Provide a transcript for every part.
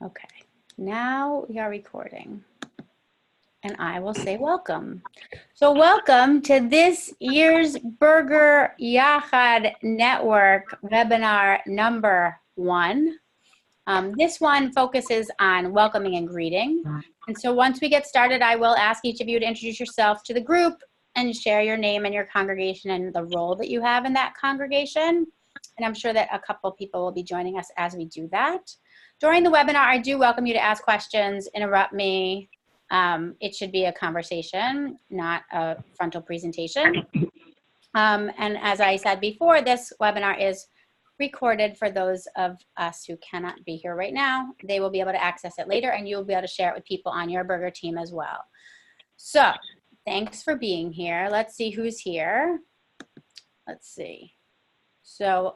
Okay, now we are recording. And I will say welcome. So welcome to this year's Berger Yac Network webinar number 1. This one focuses on welcoming and greeting. And so once we get started, I will ask each of you to introduce yourself to the group and share your name and your congregation and the role that you have in that congregation. And I'm sure that a couple people will be joining us as we do that. During the webinar, I do welcome you to ask questions, interrupt me. It should be a conversation, not a frontal presentation. And as I said before, this webinar is recorded for those of us who cannot be here right now. They will be able to access it later, and you'll be able to share it with people on your Berger team as well. So thanks for being here. Let's see who's here. Let's see. So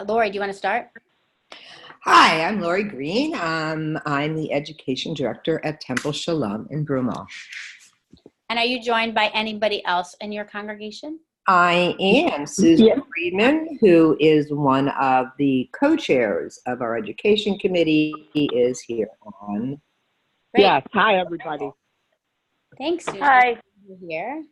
Lori, do you want to start? Hi, I'm Lori Green. I'm the Education Director at Temple Shalom in Broomall. And are you joined by anybody else in your congregation? I am Susan Friedman, who is one of the co-chairs of our Education Committee, is here on. Great. Yes, hi everybody. Thanks, Susan. Hi. Here.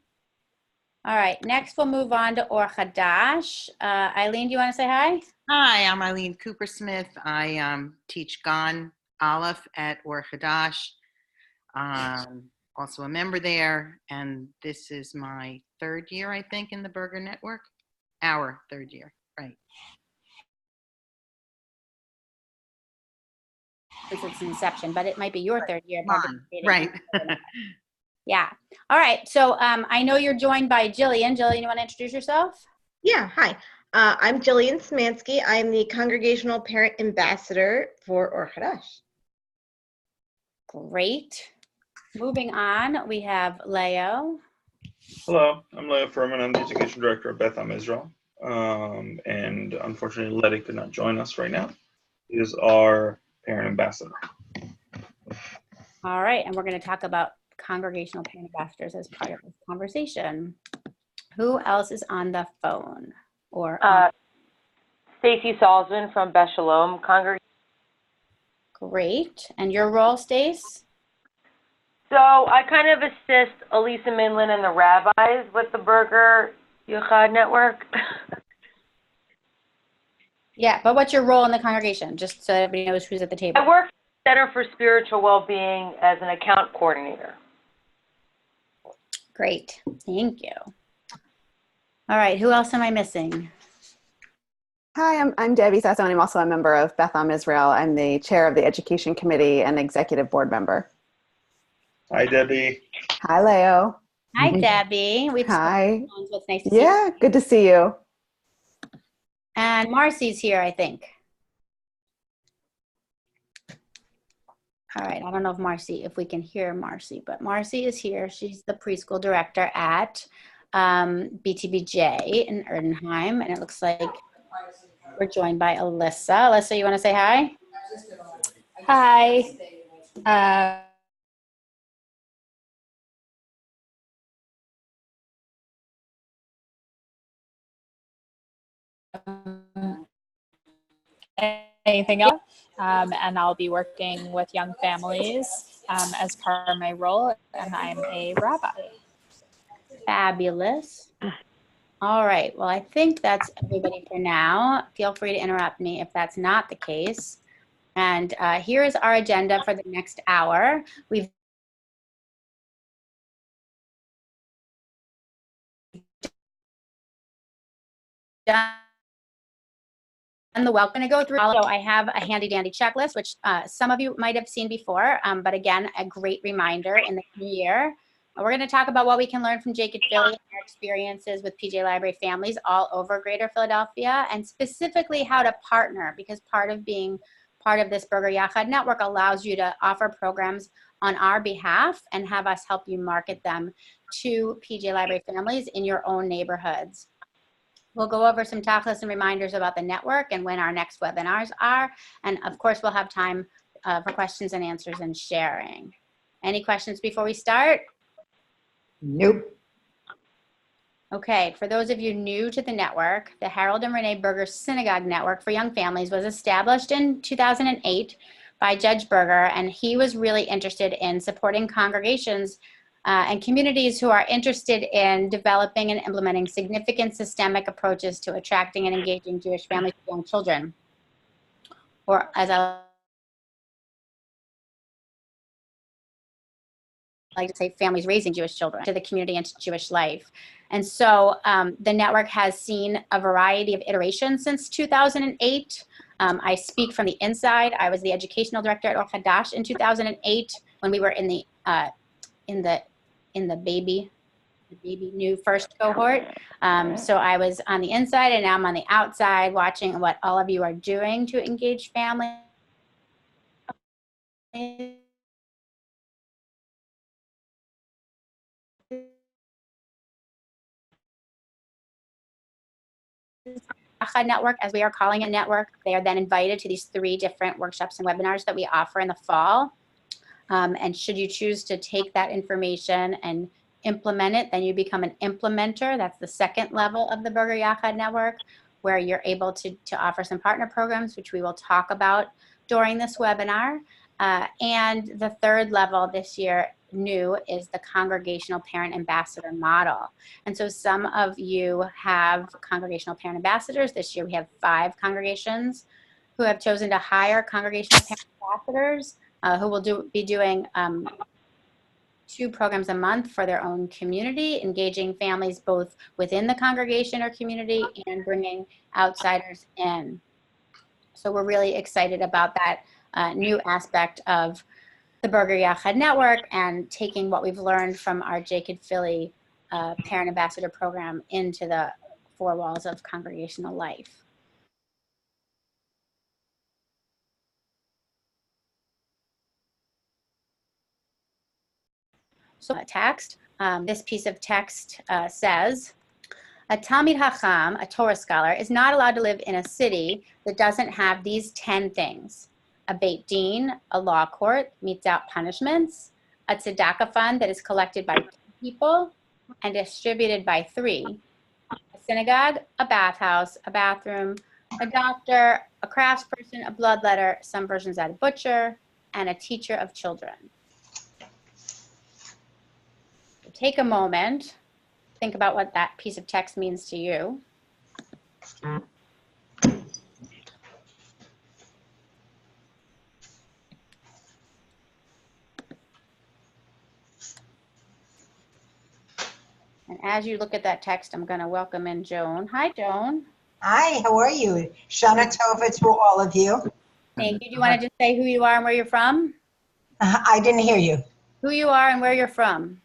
All right, next we'll move on to Or Hadash. Eileen, do you want to say hi? Hi, I'm Eileen Cooper-Smith. I teach Gan Aleph at Or Hadash. Also a member there, and this is my 3rd year, I think, in the Berger Network. Our 3rd year, right. Since its inception, but it might be your 3rd year. Right. Yeah. All right. So I know you're joined by Jillian. Jillian, you want to introduce yourself? Yeah, hi. I'm Jillian Smansky. I'm the Congregational Parent Ambassador for Or Hadash. Great. Moving on, we have Leo. Hello, I'm Leo Furman. I'm the Education Director at Beth Am Israel. And unfortunately, Letty could not join us right now. He is our Parent Ambassador. All right. And we're going to talk about congregational parent ambassadors as part of this conversation. Who else is on the phone? Or Stacy Salzman from Beth Shalom Congregation. Great. And your role, Stace? So I kind of assist Elisa Minlin and the rabbis with the Berger Yac Network. Yeah, but what's your role in the congregation? Just so everybody knows who's at the table. I work at the Center for Spiritual Well-Being as an account coordinator. Great. Thank you. All right. Who else am I missing? Hi, I'm Debbie Sasso, and I'm also a member of Beth Am Israel. I'm the chair of the Education Committee and executive board member. Hi, Debbie. Hi, Leo. Hi, Debbie. Hi. So it's nice to see you. Yeah, good to see you. And Marcy's here, I think. All right. I don't know if we can hear Marcy, but Marcy is here. She's the preschool director at BTBJ in Erdenheim. And it looks like we're joined by Alyssa. Alyssa, you want to say hi? Hi. Anything else? And I'll be working with young families as part of my role, and I'm a rabbi. Fabulous. All right. Well, I think that's everybody for now. Feel free to interrupt me if that's not the case. And here is our agenda for the next hour. We've done the welcome to go through. So I have a handy dandy checklist, which some of you might have seen before, but again, a great reminder in the new year. We're going to talk about what we can learn from Jacob Philly and our experiences with PJ Library families all over Greater Philadelphia, and specifically how to partner, because part of being part of this Berger Yac network allows you to offer programs on our behalf and have us help you market them to PJ Library families in your own neighborhoods. We'll go over some talk lists and reminders about the network and when our next webinars are. And of course, we'll have time for questions and answers and sharing. Any questions before we start? Nope. Okay, for those of you new to the network, the Harold and Renee Berger Synagogue Network for Young Families was established in 2008 by Judge Berger, and he was really interested in supporting congregations and communities who are interested in developing and implementing significant systemic approaches to attracting and engaging Jewish families and young children. Or as I like to say, families raising Jewish children to the community and to Jewish life. And so the network has seen a variety of iterations since 2008. I speak from the inside. I was the educational director at Or Hadash in 2008 when we were in the baby new first cohort. So I was on the inside, and now I'm on the outside watching what all of you are doing to engage families. Network, as we are calling it network, they are then invited to these 3 different workshops and webinars that we offer in the fall. And should you choose to take that information and implement it, then you become an implementer. That's the second level of the Berger Yac network, where you're able to offer some partner programs, which we will talk about during this webinar. And the third level this year, new, is the congregational parent ambassador model. And so some of you have congregational parent ambassadors. This year we have 5 congregations who have chosen to hire congregational parent ambassadors who will be doing 2 programs a month for their own community, engaging families both within the congregation or community and bringing outsiders in. So we're really excited about that new aspect of the Berger Yac network and taking what we've learned from our Jacob Philly Parent Ambassador program into the 4 walls of congregational life. So text, this piece of text says, a Talmid Hacham, a Torah scholar, is not allowed to live in a city that doesn't have these 10 things: a Beit Din, a law court, metes out punishments, a tzedakah fund that is collected by 2 people and distributed by 3, a synagogue, a bathhouse, a bathroom, a doctor, a craftsperson, a bloodletter, some versions add a butcher, and a teacher of children. So take a moment, think about what that piece of text means to you. And as you look at that text, I'm going to welcome in Joan. Hi, Joan. Hi, how are you? Shana Tova to all of you. Thank you. Do you want to just say who you are and where you're from? I didn't hear you. Who you are and where you're from?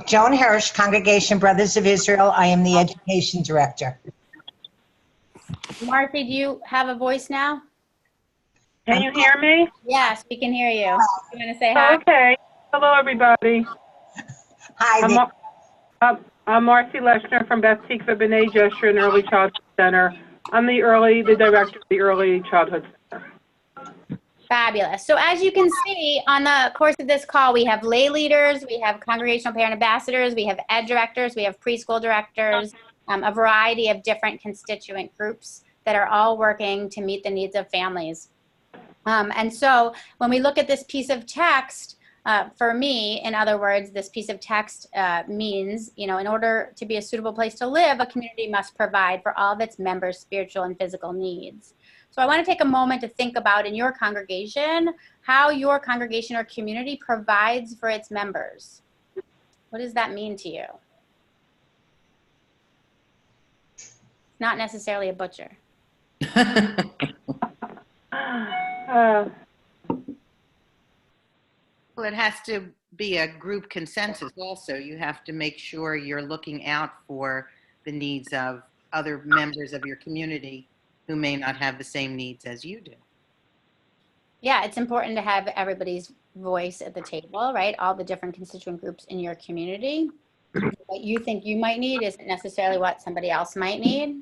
Joan Hirsch, Congregation Brothers of Israel. I am the Education Director. Marcy, do you have a voice now? Can you hear me? Yes, we can hear you. You want to say hi? Okay. Hello, everybody. Hi there. I'm Marcy Leshner from Beth Tikva B'nai Jeshua and Early Childhood Center. I'm the director of the Early Childhood Center. Fabulous. So as you can see on the course of this call, we have lay leaders, we have congregational parent ambassadors, we have ed directors, we have preschool directors, a variety of different constituent groups that are all working to meet the needs of families. And so when we look at this piece of text, for me, in other words, this piece of text means, in order to be a suitable place to live, a community must provide for all of its members' spiritual and physical needs. So I want to take a moment to think about in your congregation, how your congregation or community provides for its members. What does that mean to you? Not necessarily a butcher. Well, it has to be a group consensus also. You have to make sure you're looking out for the needs of other members of your community who may not have the same needs as you do. Yeah, it's important to have everybody's voice at the table, right? All the different constituent groups in your community. What you think you might need isn't necessarily what somebody else might need.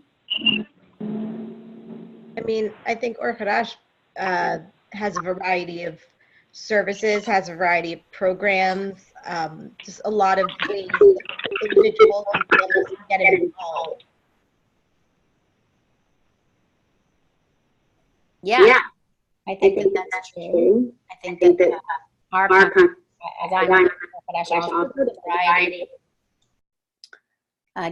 I mean, I think Or Hadash has a variety of services, has a variety of programs, just a lot of ways that individuals and families to get involved. Yeah, I think that that's true. I think that our company, as I'm a also provide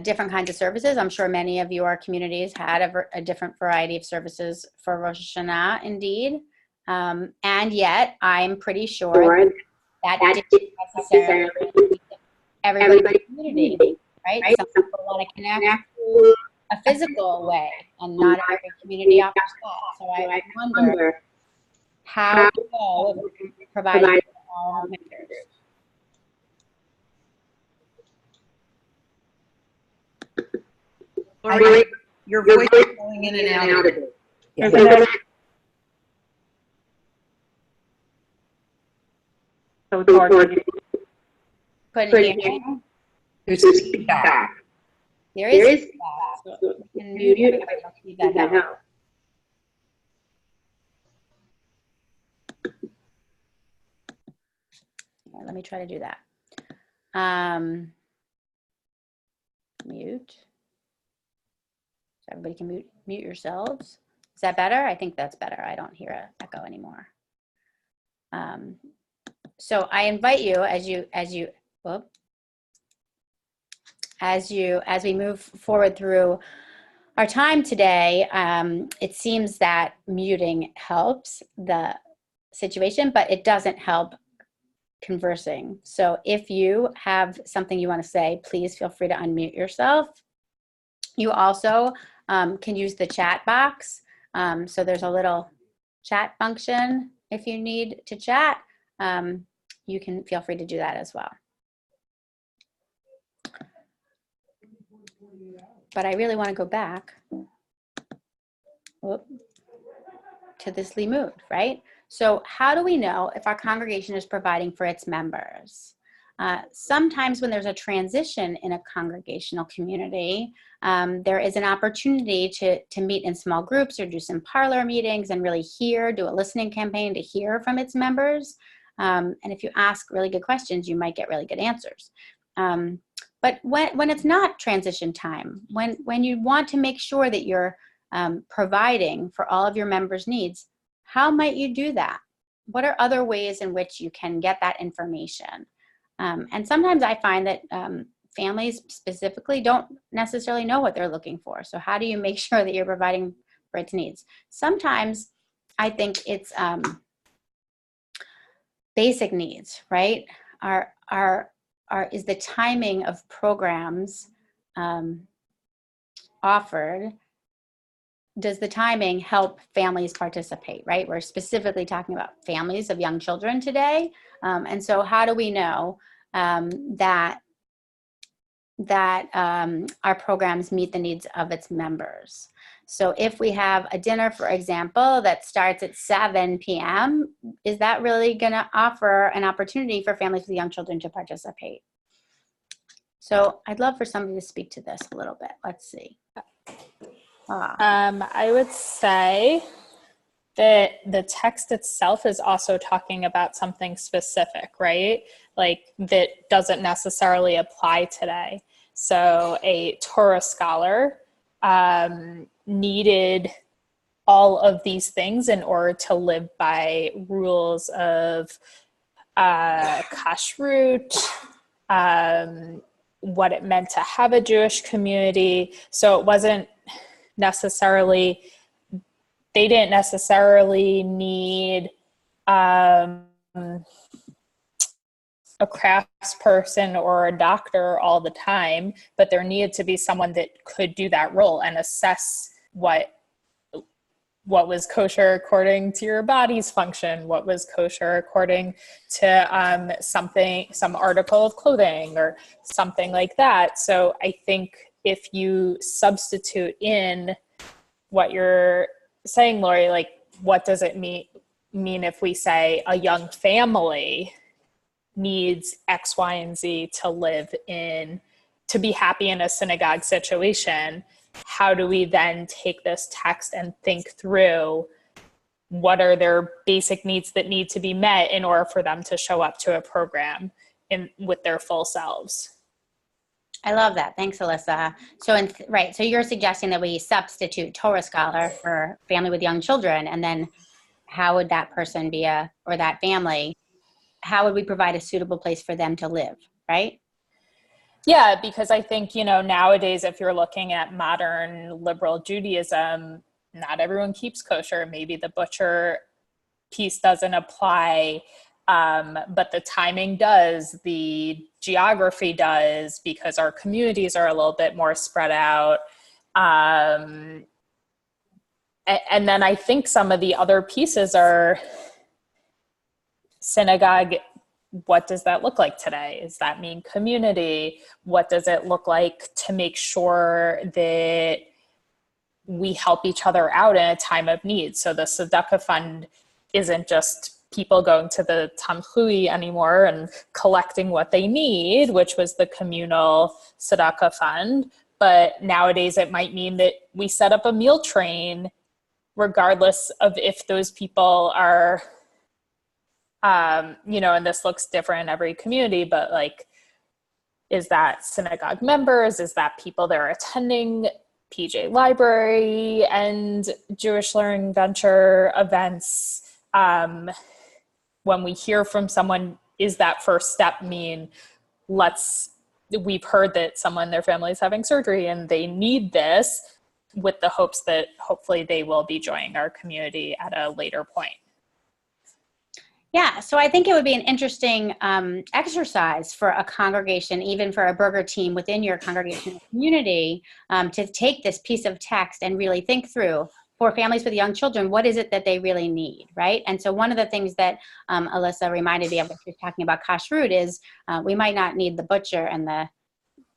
different kinds of services. I'm sure many of your communities had a different variety of services for Rosh Hashanah, indeed. And yet, I'm pretty sure that didn't necessarily everybody in the community, right? Some people want to connect to a physical way, and not every community offers that. So I wonder how to go providing for all members. Lori, your voice is going in and out of it. Yeah. So it's hard to hear. Couldn't hear me? There's feedback. There is feedback. So we can mute everybody and see if that helps. Let me try to do that. Mute. So everybody can mute yourselves. Is that better? I think that's better. I don't hear an echo anymore. So I invite you as we move forward through our time today, it seems that muting helps the situation, but it doesn't help conversing. So if you have something you want to say, please feel free to unmute yourself. You also can use the chat box. So there's a little chat function. If you need to chat, you can feel free to do that as well. But I really want to go back to this limud, right? So how do we know if our congregation is providing for its members? Sometimes when there's a transition in a congregational community, there is an opportunity to meet in small groups or do some parlor meetings and really do a listening campaign to hear from its members. And if you ask really good questions, you might get really good answers. But when it's not transition time, when you want to make sure that you're providing for all of your members' needs, how might you do that? What are other ways in which you can get that information? And sometimes I find that families specifically don't necessarily know what they're looking for. So how do you make sure that you're providing for its needs? Sometimes I think it's basic needs, right? Is the timing of programs offered, does the timing help families participate, right? We're specifically talking about families of young children today. And so how do we know that our programs meet the needs of its members? So if we have a dinner, for example, that starts at 7 p.m., is that really going to offer an opportunity for families with young children to participate? So I'd love for somebody to speak to this a little bit. Let's see. I would say that the text itself is also talking about something specific, right? Like that doesn't necessarily apply today. So a Torah scholar needed all of these things in order to live by rules of kashrut, what it meant to have a Jewish community. So it wasn't necessarily, they didn't necessarily need a craftsperson or a doctor all the time, but there needed to be someone that could do that role and assess what was kosher according to your body's function, what was kosher according to some article of clothing or something like that. So I think if you substitute in what you're saying, Lori, like what does it mean if we say a young family needs X, Y, and Z to live in, to be happy in a synagogue situation? How do we then take this text and think through what are their basic needs that need to be met in order for them to show up to a program with their full selves? I love that. Thanks, Alyssa. So, right, so you're suggesting that we substitute Torah scholar for family with young children, and then how would that person be or that family, how would we provide a suitable place for them to live, right? Yeah, because I think, nowadays, if you're looking at modern liberal Judaism, not everyone keeps kosher. Maybe the butcher piece doesn't apply, but the timing does, the geography does, because our communities are a little bit more spread out. And then I think some of the other pieces are synagogue. What does that look like today? Does that mean community? What does it look like to make sure that we help each other out in a time of need? So the tzedakah fund isn't just people going to the tamchui anymore and collecting what they need, which was the communal tzedakah fund. But nowadays it might mean that we set up a meal train, regardless of if those people are, and this looks different in every community, but like, is that synagogue members? Is that people that are attending PJ Library and Jewish Learning Venture events? When we hear from someone, is that first step mean we've heard that someone, their family is having surgery and they need this, with the hopes that hopefully they will be joining our community at a later point. Yeah, so I think it would be an interesting exercise for a congregation, even for a Berger team within your congregational community, to take this piece of text and really think through, for families with young children, what is it that they really need, right? And so one of the things that Alyssa reminded me of when she was talking about kashrut is we might not need the butcher and the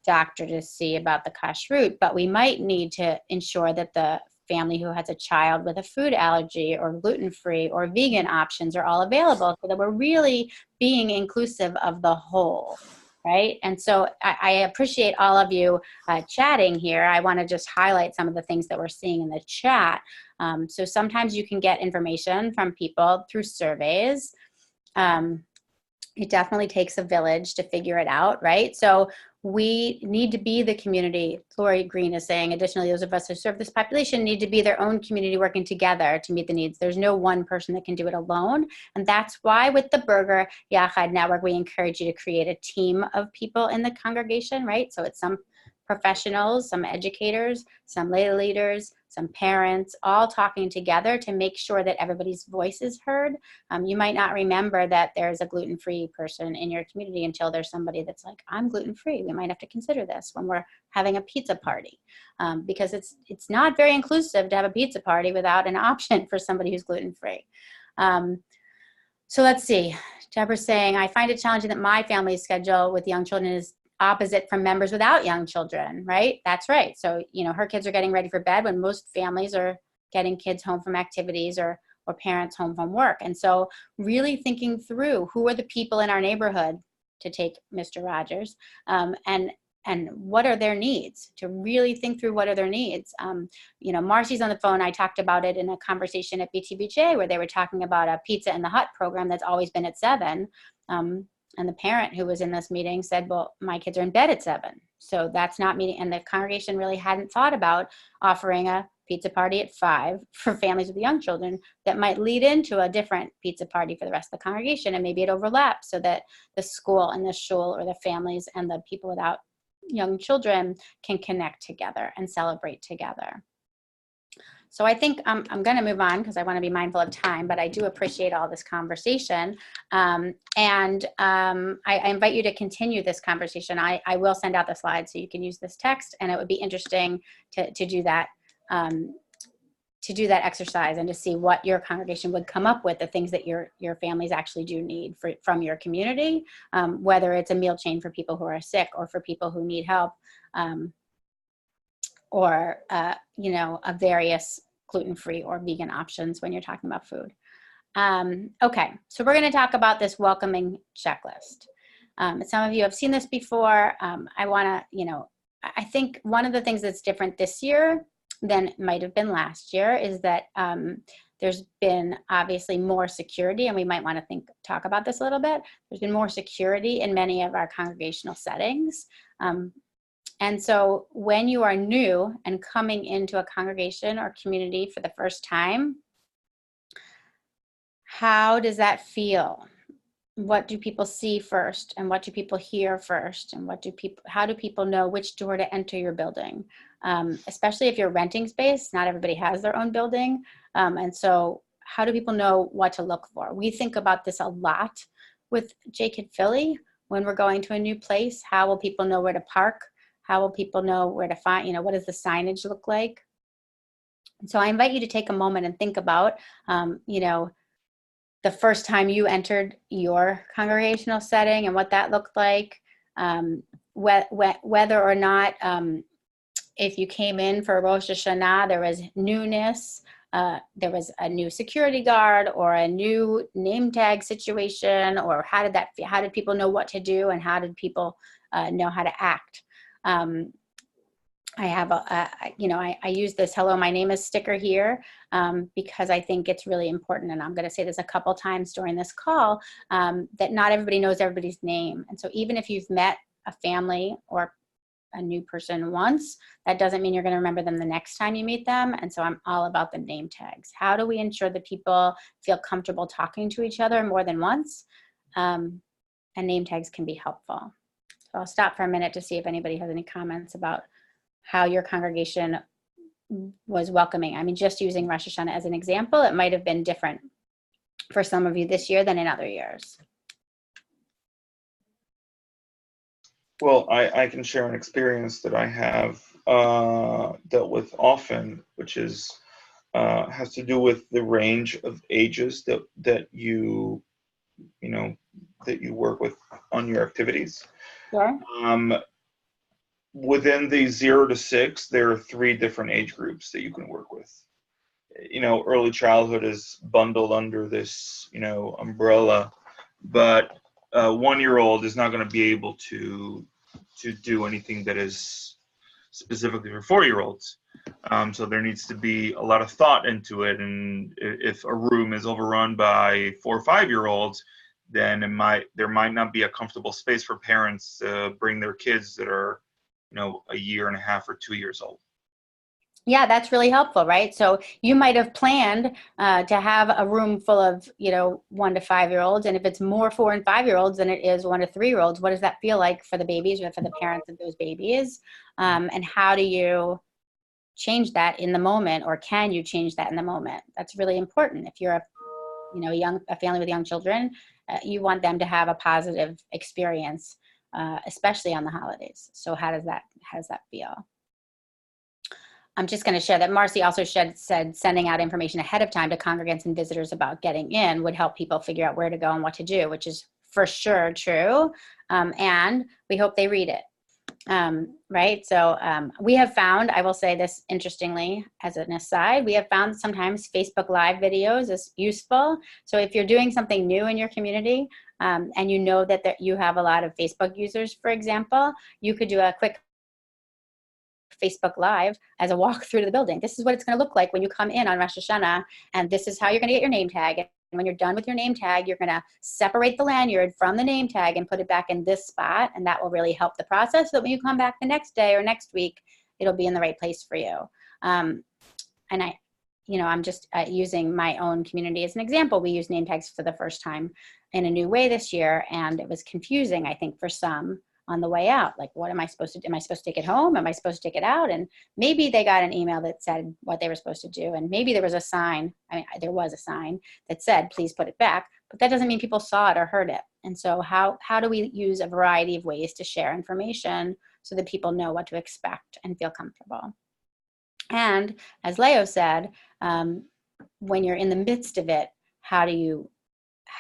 doctor to see about the kashrut, but we might need to ensure that the family who has a child with a food allergy or gluten-free or vegan options are all available, so that we're really being inclusive of the whole, right? And so I appreciate all of you chatting here. I want to just highlight some of the things that we're seeing in the chat. So sometimes you can get information from people through surveys. It definitely takes a village to figure it out, right? So we need to be the community. Lori Green is saying, additionally, those of us who serve this population need to be their own community working together to meet the needs. There's no one person that can do it alone. And that's why with the Berger Yac Network, we encourage you to create a team of people in the congregation, right? So it's some professionals, some educators, some lay leaders, some parents, all talking together to make sure that everybody's voice is heard. You might not remember that there's a gluten-free person in your community until there's somebody that's like, I'm gluten-free. We might have to consider this when we're having a pizza party, because it's not very inclusive to have a pizza party without an option for somebody who's gluten-free. So let's see. Deborah's saying, I find it challenging that my family's schedule with young children is opposite from members without young children, right? That's right. So, her kids are getting ready for bed when most families are getting kids home from activities or parents home from work. And so really thinking through who are the people in our neighborhood, to take Mr. Rogers, and what are their needs, to really think through what are their needs. Marcy's on the phone. I talked about it in a conversation at BTBJ where they were talking about a Pizza in the Hut program that's always been at 7. And the parent who was in this meeting said, well, my kids are in bed at 7. So that's not meeting. And the congregation really hadn't thought about offering a pizza party at 5 for families with young children that might lead into a different pizza party for the rest of the congregation. And maybe it overlaps so that the school and the shul, or the families and the people without young children, can connect together and celebrate together. So I think I'm going to move on because I want to be mindful of time, but I do appreciate all this conversation. I invite you to continue this conversation. I will send out the slides so you can use this text, and it would be interesting to do that exercise and to see what your congregation would come up with, the things that your families actually do need from your community, whether it's a meal chain for people who are sick or for people who need help, or of various gluten-free or vegan options when you're talking about food. Okay, so we're going to talk about this welcoming checklist. Some of you have seen this before. I think one of the things that's different this year than it might have been last year is that there's been obviously more security, and we might want to talk about this a little bit. There's been more security in many of our congregational settings. And so when you are new and coming into a congregation or community for the first time, how does that feel? What do people see first, and what do people hear first, and how do people know which door to enter your building? Especially if you're renting space, not everybody has their own building. And so how do people know what to look for? We think about this a lot with J-Kid Philly when we're going to a new place. How will people know where to park? How will people know where to find, what does the signage look like? And so I invite you to take a moment and think about, the first time you entered your congregational setting and what that looked like, whether or not, if you came in for Rosh Hashanah, there was newness, there was a new security guard or a new name tag situation, or how did people know what to do, and how did people know how to act? I have I use this "Hello, my name is" sticker here because I think it's really important, and I'm going to say this a couple times during this call, that not everybody knows everybody's name. And so even if you've met a family or a new person once, that doesn't mean you're going to remember them the next time you meet them. And so I'm all about the name tags. How do we ensure that people feel comfortable talking to each other more than once? And name tags can be helpful. So I'll stop for a minute to see if anybody has any comments about how your congregation was welcoming. I mean, just using Rosh Hashanah as an example, it might have been different for some of you this year than in other years. Well, I can share an experience that I have dealt with often, which is has to do with the range of ages that you work with on your activities. Sure. Within the 0 to 6, there are 3 different age groups that you can work with. Early childhood is bundled under this, umbrella, but a 1-year-old is not going to be able to do anything that is specifically for 4-year-olds. So there needs to be a lot of thought into it. And if a room is overrun by 4 or 5-year-olds, then there might not be a comfortable space for parents to bring their kids that are, a year and a half or 2 years old. Yeah, that's really helpful, right? So you might have planned to have a room full of, 1 to 5-year-olds. And if it's more 4 and 5-year-olds than it is 1 to 3-year-olds, what does that feel like for the babies or for the parents of those babies? And how do you change that in the moment, or can you change that in the moment? That's really important. If you're a family with young children, you want them to have a positive experience, especially on the holidays. So how does that feel? I'm just going to share that Marcy also said sending out information ahead of time to congregants and visitors about getting in would help people figure out where to go and what to do, which is for sure true. And we hope they read it. Right? So we have found, I will say this interestingly as an aside, we have found sometimes Facebook Live videos is useful. So if you're doing something new in your community and you know that you have a lot of Facebook users, for example, you could do a quick Facebook Live as a walk through to the building. This is what it's going to look like when you come in on Rosh Hashanah, and this is how you're going to get your name tag. And when you're done with your name tag, you're going to separate the lanyard from the name tag and put it back in this spot, and that will really help the process so that when you come back the next day or next week, it'll be in the right place for you. And I'm just using my own community as an example. We used name tags for the first time in a new way this year, and it was confusing, I think, for some on the way out. Like, what am I supposed to do? Am I supposed to take it home? Am I supposed to take it out? And maybe they got an email that said what they were supposed to do. And maybe there was a sign. There was a sign that said, please put it back. But that doesn't mean people saw it or heard it. And so how do we use a variety of ways to share information so that people know what to expect and feel comfortable? And as Leo said, when you're in the midst of it, how do you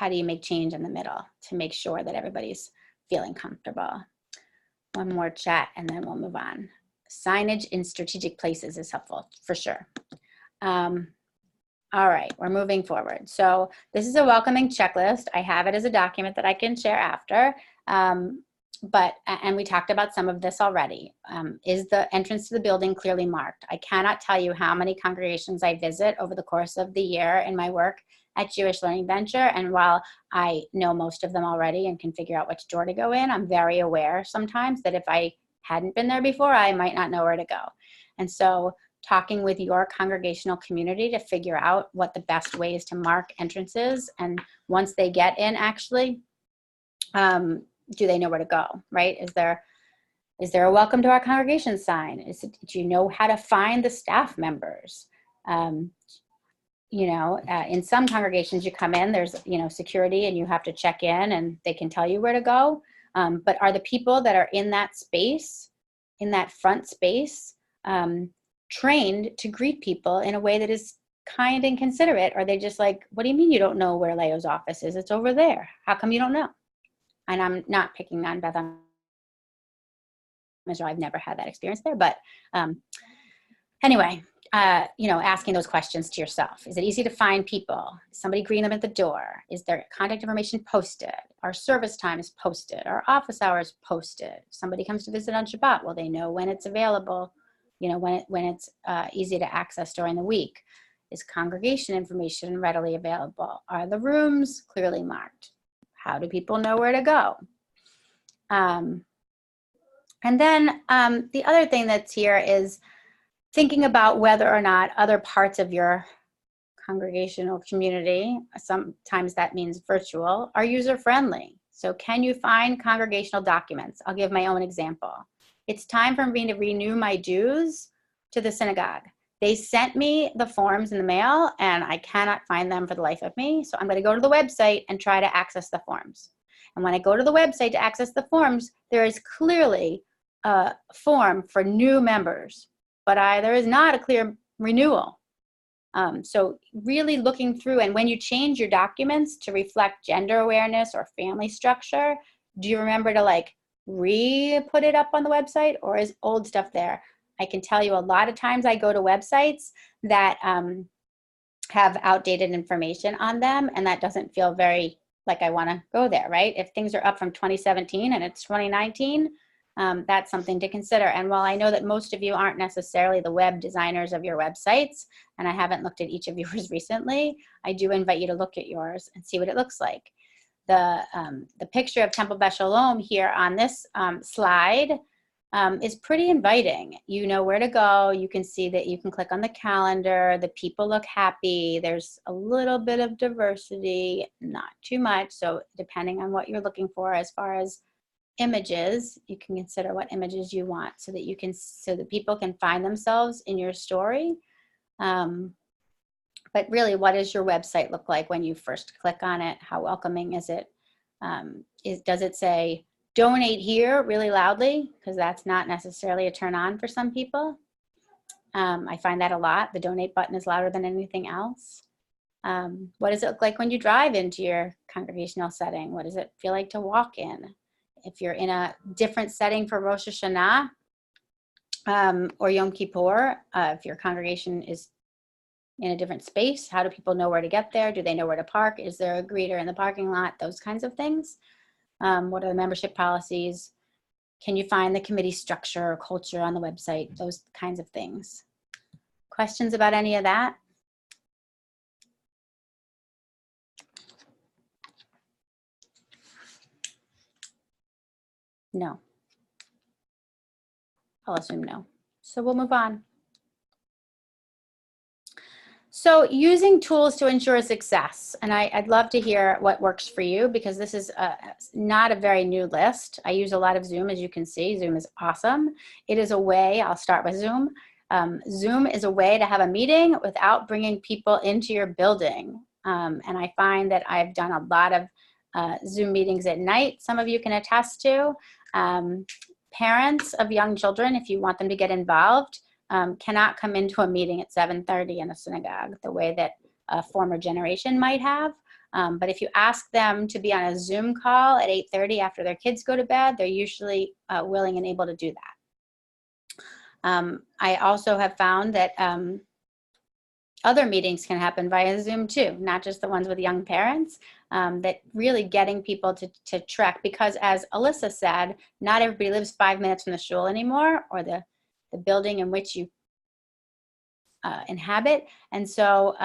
make change in the middle to make sure that everybody's feeling comfortable? One more chat and then we'll move on. Signage in strategic places is helpful for sure. All right, we're moving forward. So this is a welcoming checklist. I have it as a document that I can share after. And we talked about some of this already. Is the entrance to the building clearly marked? I cannot tell you how many congregations I visit over the course of the year in my work at Jewish Learning Venture. And while I know most of them already and can figure out which door to go in, I'm very aware sometimes that if I hadn't been there before, I might not know where to go. And so talking with your congregational community to figure out what the best ways to mark entrances, and once they get in, actually, do they know where to go, right? Is there a welcome to our congregation sign? Do you know how to find the staff members? In some congregations you come in, there's, security and you have to check in and they can tell you where to go. But are the people that are in that space, in that front space, trained to greet people in a way that is kind and considerate? Or are they just like, what do you mean you don't know where Leo's office is? It's over there. How come you don't know? And I'm not picking on Beth Israel. I've never had that experience there. But anyway, asking those questions to yourself. Is it easy to find people? Is somebody greeting them at the door? Is their contact information posted? Our service time is posted. Our office hours posted. If somebody comes to visit on Shabbat, will they know when it's available? When it's easy to access during the week? Is congregation information readily available? Are the rooms clearly marked? How do people know where to go? And then the other thing that's here is thinking about whether or not other parts of your congregational community, sometimes that means virtual, are user-friendly. So can you find congregational documents? I'll give my own example. It's time for me to renew my dues to the synagogue. They sent me the forms in the mail and I cannot find them for the life of me. So I'm going to go to the website and try to access the forms. And when I go to the website to access the forms, there is clearly a form for new members, but there is not a clear renewal. So really looking through, and when you change your documents to reflect gender awareness or family structure, do you remember to re-put it up on the website, or is old stuff there? I can tell you a lot of times I go to websites that have outdated information on them, and that doesn't feel very like I want to go there, right? If things are up from 2017 and it's 2019, that's something to consider. And while I know that most of you aren't necessarily the web designers of your websites, and I haven't looked at each of yours recently, I do invite you to look at yours and see what it looks like. The picture of Temple Beth Shalom here on this slide is pretty inviting. You know where to go. You can see that you can click on the calendar. The people look happy. There's a little bit of diversity, not too much. So depending on what you're looking for as far as images, you can consider what images you want so that people can find themselves in your story. But really, what does your website look like when you first click on it? How welcoming is it? Does it say donate here really loudly? Because that's not necessarily a turn on for some people. I find that a lot. The donate button is louder than anything else. What does it look like when you drive into your congregational setting? What does it feel like to walk in? If you're in a different setting for Rosh Hashanah or Yom Kippur, if your congregation is in a different space, how do people know where to get there? Do they know where to park? Is there a greeter in the parking lot? Those kinds of things. What are the membership policies? Can you find the committee structure or culture on the website? Those kinds of things. Questions about any of that? No. I'll assume no. So we'll move on. So using tools to ensure success, and I'd love to hear what works for you, because this is not a very new list. I use a lot of Zoom, as you can see. Zoom is awesome. It is a way, I'll start with Zoom. Zoom is a way to have a meeting without bringing people into your building. And I find that I've done a lot of Zoom meetings at night. Some of you can attest to. Parents of young children, if you want them to get involved, cannot come into a meeting at 7:30 in a synagogue the way that a former generation might have. But if you ask them to be on a Zoom call at 8:30 after their kids go to bed, they're usually willing and able to do that. I also have found that other meetings can happen via Zoom too, not just the ones with young parents, that really getting people to trek, because as Alyssa said, not everybody lives 5 minutes from the shul anymore, or the building in which you inhabit. And so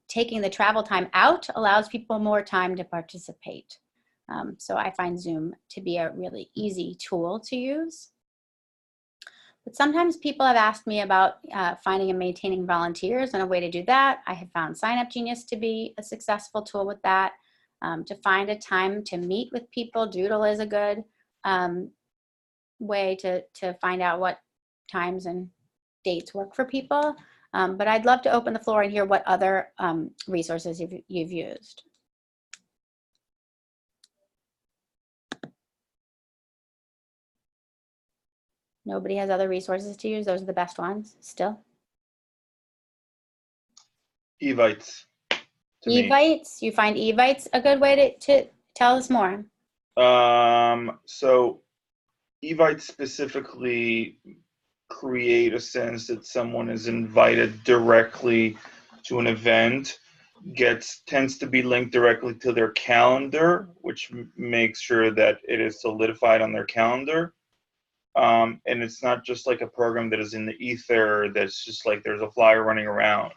taking the travel time out allows people more time to participate. So I find Zoom to be a really easy tool to use. But sometimes people have asked me about finding and maintaining volunteers, and a way to do that. I have found Sign Up Genius to be a successful tool with that. To find a time to meet with people, Doodle is a good way to find out what times and dates work for people. But I'd love to open the floor and hear what other resources you've used. Nobody has other resources to use? Those are the best ones still? Evites. Evites? You find Evites a good way to tell us more? So Evites specifically create a sense that someone is invited directly to an event, tends to be linked directly to their calendar, which makes sure that it is solidified on their calendar. And it's not just like a program that is in the ether that's just like there's a flyer running around.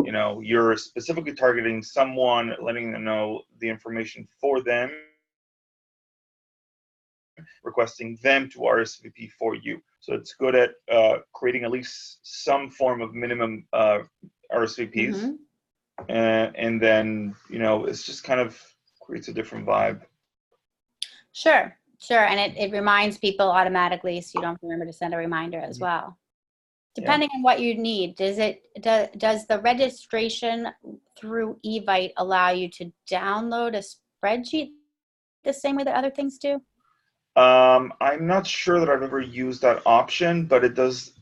You know, you're specifically targeting someone, letting them know the information for them, requesting them to RSVP for you. So it's good at creating at least some form of minimum RSVPs. And then, you know, it's just kind of creates a different vibe. Sure. And it reminds people automatically, so you don't remember to send a reminder as well. Depending on what you need, does the registration through Evite allow you to download a spreadsheet the same way that other things do? I'm not sure that I've ever used that option, but it does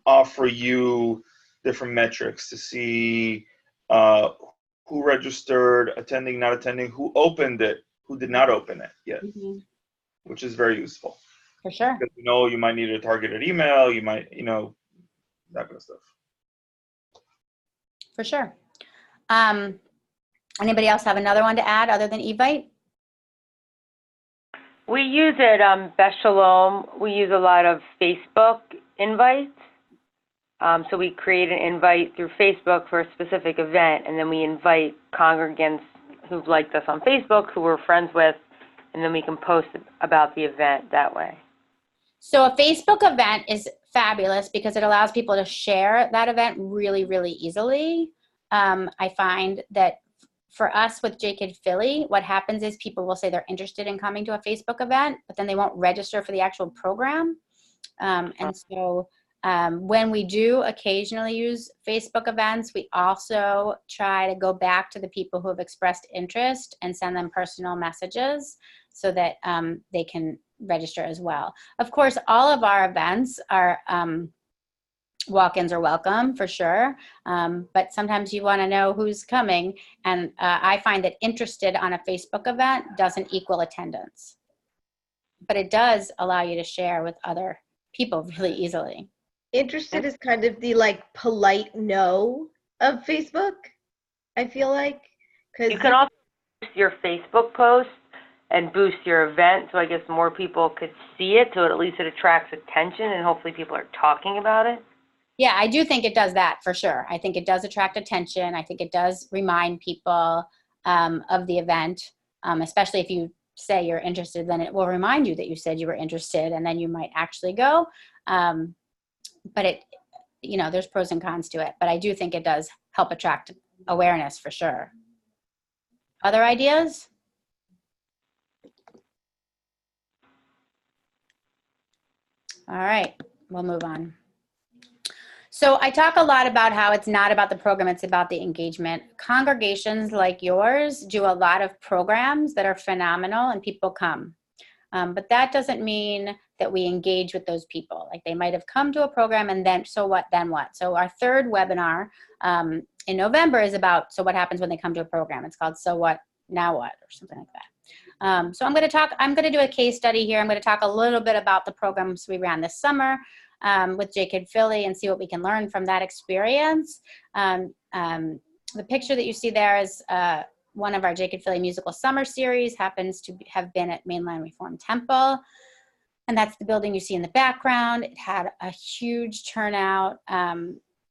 offer you different metrics to see who registered, attending, not attending, who opened it, who did not open it yet, which is very useful. For sure. Because you know you might need a targeted email, you might, you know, that kind of stuff. For sure. Anybody else have another one to add other than Evite? We use it, Beth Shalom. We use a lot of Facebook invites. So we create an invite through Facebook for a specific event, and then we invite congregants who've liked us on Facebook, who we're friends with, and then we can post about the event that way. So a Facebook event is fabulous because it allows people to share that event really, really easily. I find that for us with JKid Philly, what happens is people will say they're interested in coming to a Facebook event, but then they won't register for the actual program. And so when we do occasionally use Facebook events, we also try to go back to the people who have expressed interest and send them personal messages so that they can register as well. Of course, all of our events are walk-ins are welcome for sure, but sometimes you want to know who's coming, and I find that interested on a Facebook event doesn't equal attendance, but it does allow you to share with other people really easily. Interested is kind of the like polite no of Facebook, I feel like. You can also boost your Facebook post and boost your event, so I guess more people could see it, so at least it attracts attention and hopefully people are talking about it. Yeah, I do think it does that for sure. I think it does attract attention. I think it does remind people of the event, especially if you say you're interested, then it will remind you that you said you were interested, and then you might actually go. But it, you know, there's pros and cons to it, but I do think it does help attract awareness for sure. Other ideas? All right, we'll move on. So I talk a lot about how it's not about the program, it's about the engagement. Congregations like yours do a lot of programs that are phenomenal and people come. But that doesn't mean that we engage with those people. Like they might have come to a program and then, so what, then what? So our third webinar in November is about, so what happens when they come to a program? It's called So What, Now What, or something like that. So I'm going to do a case study here. I'm going to talk a little bit about the programs we ran this summer with JKid Philly and see what we can learn from that experience. The picture that you see there is one of our JKid Philly musical summer series, happens to have been at Mainline Reformed Temple. And that's the building you see in the background. It had a huge turnout.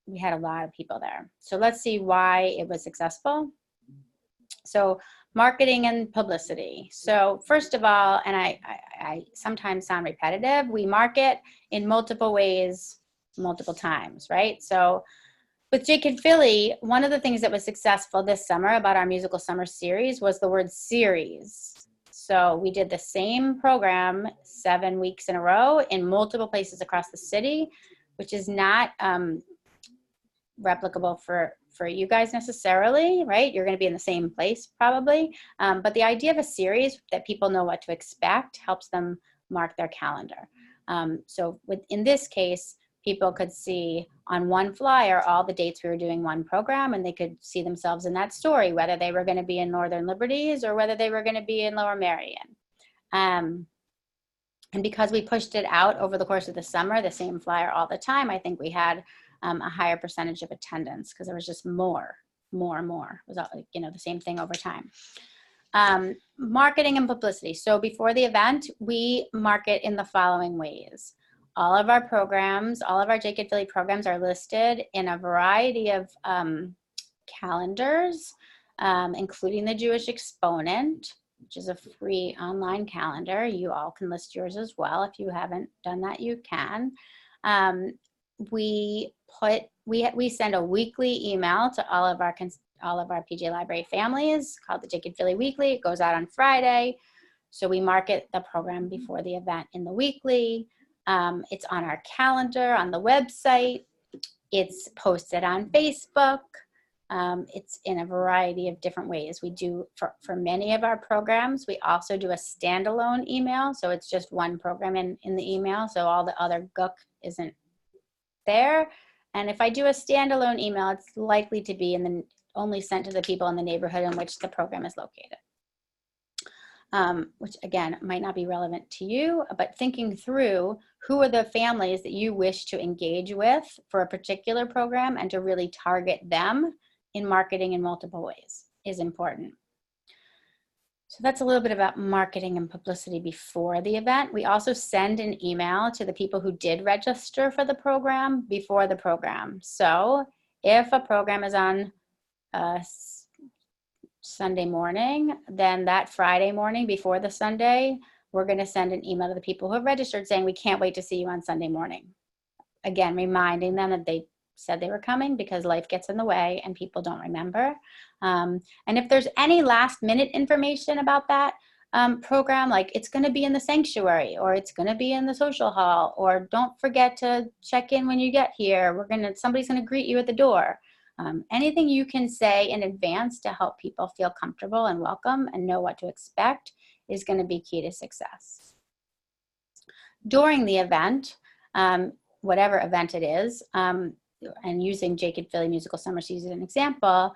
We had a lot of people there. So let's see why it was successful. So marketing and publicity. So first of all, and I sometimes sound repetitive, we market in multiple ways, multiple times, right? So with Jake and Philly, one of the things that was successful this summer about our musical summer series was the word series. So we did the same program 7 weeks in a row in multiple places across the city, which is not replicable for you guys necessarily, right? You're going to be in the same place probably. But the idea of a series that people know what to expect helps them mark their calendar. So in this case, people could see on one flyer all the dates we were doing one program, and they could see themselves in that story, whether they were going to be in Northern Liberties or whether they were going to be in Lower Merion. And because we pushed it out over the course of the summer, the same flyer all the time, I think we had a higher percentage of attendance because there was just more. It was all, the same thing over time. Marketing and publicity. So before the event, we market in the following ways. All of our programs, all of our Jake and Philly programs are listed in a variety of calendars, including the Jewish Exponent, which is a free online calendar. You all can list yours as well. If you haven't done that, you can. We send a weekly email to all of our PJ Library families called the Jake and Philly Weekly. It goes out on Friday. So we market the program before the event in the weekly. It's on our calendar, on the website. It's posted on Facebook. It's in a variety of different ways. We do, for many of our programs, we also do a standalone email. So it's just one program in the email. So all the other gook isn't there. And if I do a standalone email, it's likely to be only sent to the people in the neighborhood in which the program is located. Which again, might not be relevant to you, but thinking through who are the families that you wish to engage with for a particular program and to really target them in marketing in multiple ways is important. So that's a little bit about marketing and publicity before the event. We also send an email to the people who did register for the program before the program. So if a program is on Sunday morning, then that Friday morning before the Sunday, we're going to send an email to the people who have registered saying we can't wait to see you on Sunday morning. Again, reminding them that they said they were coming because life gets in the way and people don't remember. And if there's any last minute information about that program, like it's going to be in the sanctuary or it's going to be in the social hall, or don't forget to check in when you get here. Somebody's going to greet you at the door. Anything you can say in advance to help people feel comfortable and welcome and know what to expect is going to be key to success. During the event, whatever event it is, and using Jake and Philly Musical Summer Season as an example,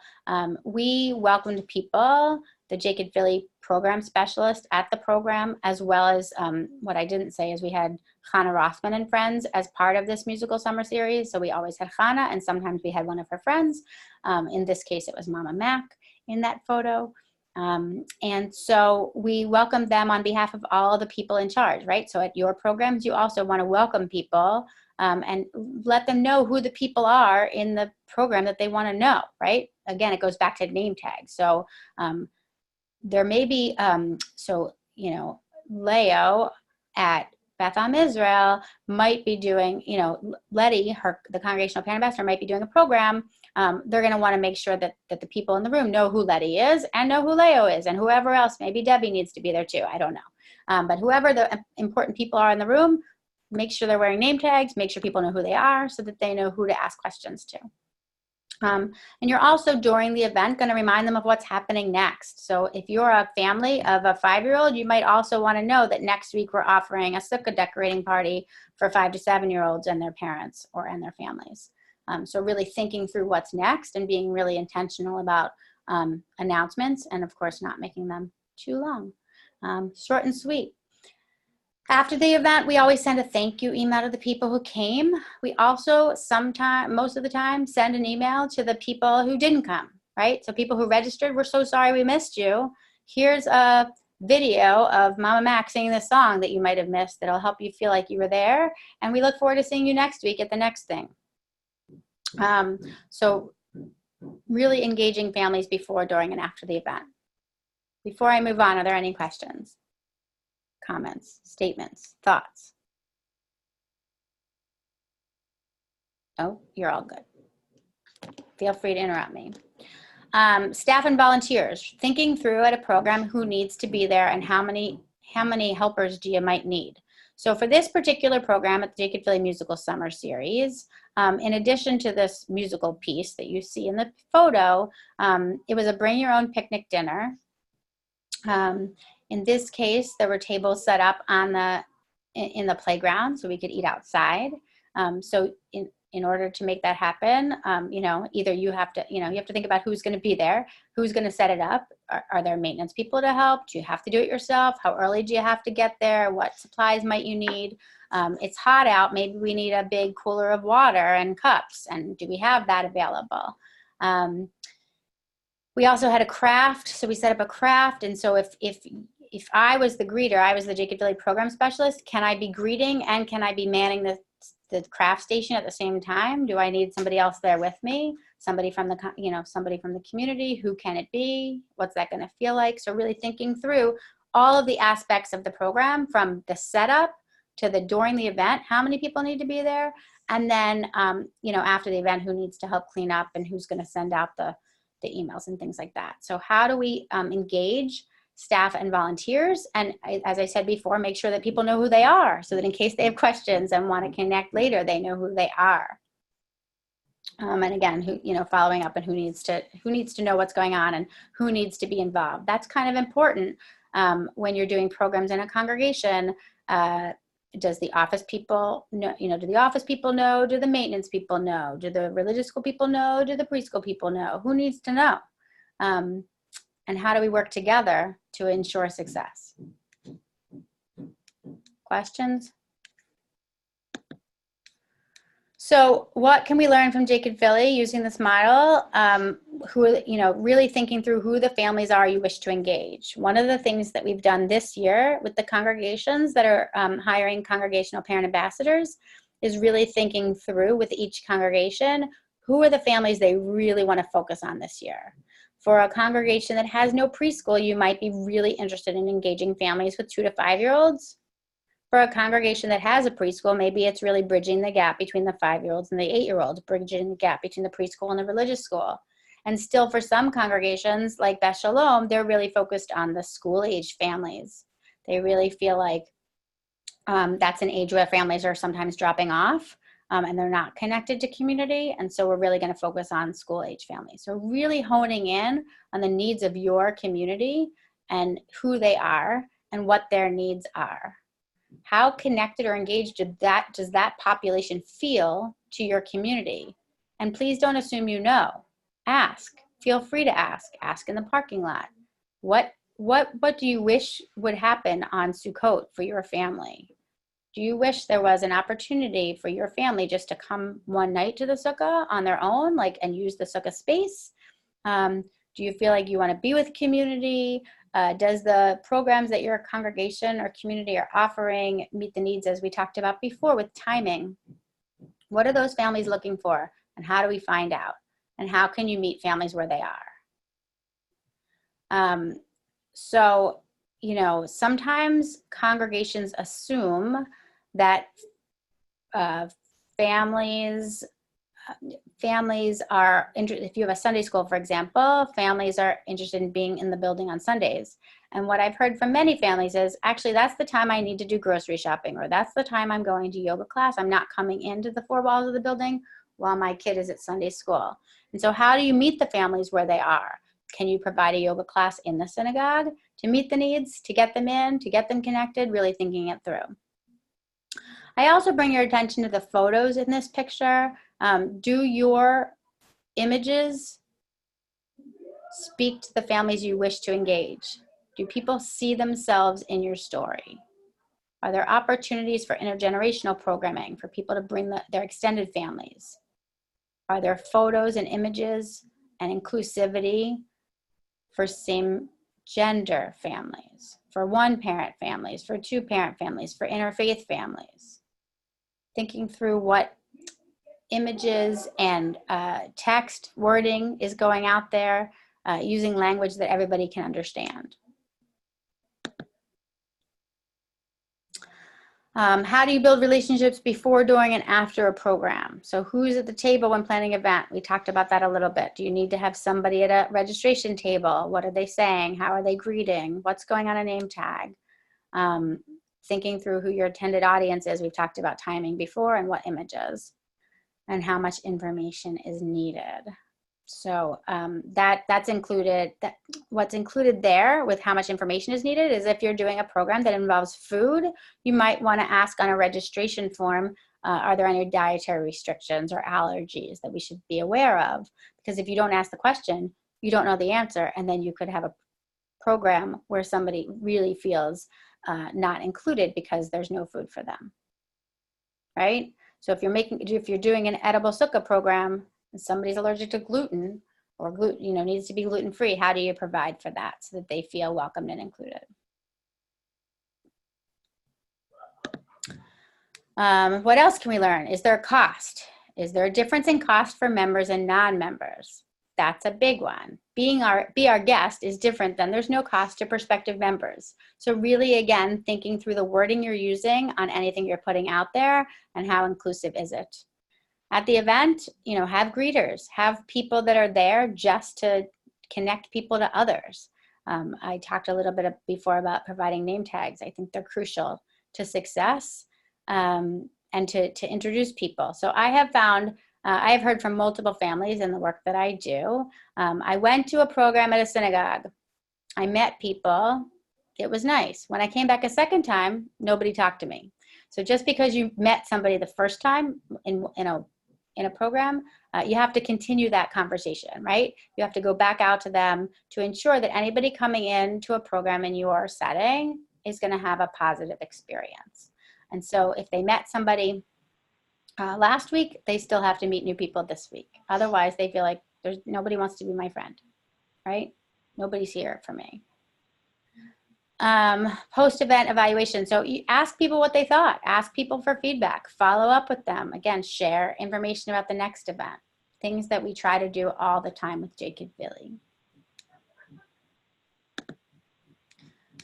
we welcomed people, the Jake and Philly program specialist at the program, as well as what I didn't say is we had Chana Rothman and friends as part of this musical summer series. So we always had Chana, and sometimes we had one of her friends. In this case, it was Mama Mac in that photo. And so we welcomed them on behalf of all the people in charge, right? So at your programs, you also want to welcome people and let them know who the people are in the program that they want to know, right? Again, it goes back to name tags. So there may be, Leo at Beth Am Israel might be doing, Letty, the Congregational Parent Ambassador, might be doing a program. They're going to want to make sure that the people in the room know who Letty is and know who Leo is, and whoever else, maybe Debbie needs to be there too, I don't know. But whoever the important people are in the room, make sure they're wearing name tags, make sure people know who they are so that they know who to ask questions to. And you're also, during the event, going to remind them of what's happening next. So if you're a family of a 5-year-old, you might also want to know that next week we're offering a sukkah decorating party for 5 to 7-year-olds and their parents and their families. So really thinking through what's next and being really intentional about announcements, and of course not making them too long. Short and sweet. After the event, we always send a thank you email to the people who came. We also most of the time, send an email to the people who didn't come, right? So people who registered, we're so sorry we missed you. Here's a video of Mama Mac singing this song that you might have missed that'll help you feel like you were there. And we look forward to seeing you next week at the next thing. So really engaging families before, during, and after the event. Before I move on, are there any questions, comments, statements, thoughts? Oh, you're all good. Feel free to interrupt me. Staff and volunteers, thinking through at a program who needs to be there and how many helpers do you might need. So for this particular program at the Jacob Philly Musical Summer Series, in addition to this musical piece that you see in the photo, it was a bring your own picnic dinner. In this case, there were tables set up on in the playground so we could eat outside. So in order to make that happen, you know, either you have to think about who's going to be there, who's going to set it up. Are there maintenance people to help? Do you have to do it yourself? How early do you have to get there? What supplies might you need? It's hot out. Maybe we need a big cooler of water and cups. And do we have that available? We also had a craft. So we set up a craft. And so if I was the greeter, I was the Jacob Philly program specialist, can I be greeting and can I be manning the craft station at the same time? Do I need somebody else there with me? Somebody from the community? Who can it be? What's that going to feel like? So really thinking through all of the aspects of the program, from the setup to during the event, how many people need to be there? And then, you know, after the event, who needs to help clean up and who's going to send out the emails and things like that. So how do we engage staff and volunteers? And as I said before, make sure that people know who they are so that in case they have questions and want to connect later, they know who they are. And again, following up and who needs to know what's going on and who needs to be involved. That's kind of important when you're doing programs in a congregation. Does the office people know, do the office people know? Do the maintenance people know? Do the religious school people know? Do the preschool people know? Who needs to know? And how do we work together to ensure success? Questions? So what can we learn from Jacob Philly using this model? Really thinking through who the families are you wish to engage. One of the things that we've done this year with the congregations that are hiring congregational parent ambassadors is really thinking through with each congregation, who are the families they really want to focus on this year. For a congregation that has no preschool, you might be really interested in engaging families with 2 to 5-year-olds. For a congregation that has a preschool, maybe it's really bridging the gap between the 5-year-olds and the 8-year-olds, bridging the gap between the preschool and the religious school. And still for some congregations like Beth Shalom, they're really focused on the school-age families. They really feel like that's an age where families are sometimes dropping off and they're not connected to community. And so we're really going to focus on school-age families. So really honing in on the needs of your community and who they are and what their needs are. How connected or engaged does that population feel to your community? And please don't assume you know. Ask. Feel free to ask. Ask in the parking lot. What do you wish would happen on Sukkot for your family? Do you wish there was an opportunity for your family just to come one night to the sukkah on their own, and use the sukkah space? Do you feel like you want to be with community? Does the programs that your congregation or community are offering meet the needs as we talked about before with timing? What are those families looking for? And how do we find out? And how can you meet families where they are? Sometimes congregations assume that families are interested. If you have a Sunday school, for example, families are interested in being in the building on Sundays. And what I've heard from many families is, actually, that's the time I need to do grocery shopping, or that's the time I'm going to yoga class. I'm not coming into the 4 walls of the building while my kid is at Sunday school. And so how do you meet the families where they are? Can you provide a yoga class in the synagogue to meet the needs, to get them in, to get them connected, really thinking it through? I also bring your attention to the photos in this picture. Do your images speak to the families you wish to engage? Do people see themselves in your story? Are there opportunities for intergenerational programming for people to bring their extended families? Are there photos and images and inclusivity for same gender families, for 1-parent families, for 2-parent families, for interfaith families? Thinking through what images and text wording is going out there, using language that everybody can understand. How do you build relationships before, during, and after a program? So who's at the table when planning an event? We talked about that a little bit. Do you need to have somebody at a registration table? What are they saying? How are they greeting? What's going on a name tag? Thinking through who your intended audience is. We've talked about timing before and what images and how much information is needed. So that's included. What's included there with how much information is needed is if you're doing a program that involves food, you might want to ask on a registration form, are there any dietary restrictions or allergies that we should be aware of? Because if you don't ask the question, you don't know the answer, and then you could have a program where somebody really feels not included because there's no food for them, right? So if you're doing an edible sukkah program, and somebody's allergic to gluten or needs to be gluten-free, how do you provide for that so that they feel welcomed and included? What else can we learn? Is there a cost? Is there a difference in cost for members and non-members? That's a big one. Be our guest is different than there's no cost to prospective members. So really, again, thinking through the wording you're using on anything you're putting out there and how inclusive is it. At the event, have greeters, have people that are there just to connect people to others. I talked a little bit before about providing name tags. I think they're crucial to success and to introduce people. So I have found, I have heard from multiple families in the work that I do. I went to a program at a synagogue. I met people. It was nice. When I came back a second time, nobody talked to me. So just because you met somebody the first time in a program, you have to continue that conversation, right? You have to go back out to them to ensure that anybody coming into a program in your setting is going to have a positive experience. And so if they met somebody last week, they still have to meet new people this week. Otherwise, they feel like nobody wants to be my friend, right? Nobody's here for me. Post-event evaluation. So you ask people what they thought, ask people for feedback, follow up with them. Again, share information about the next event, things that we try to do all the time with Jacob Billy.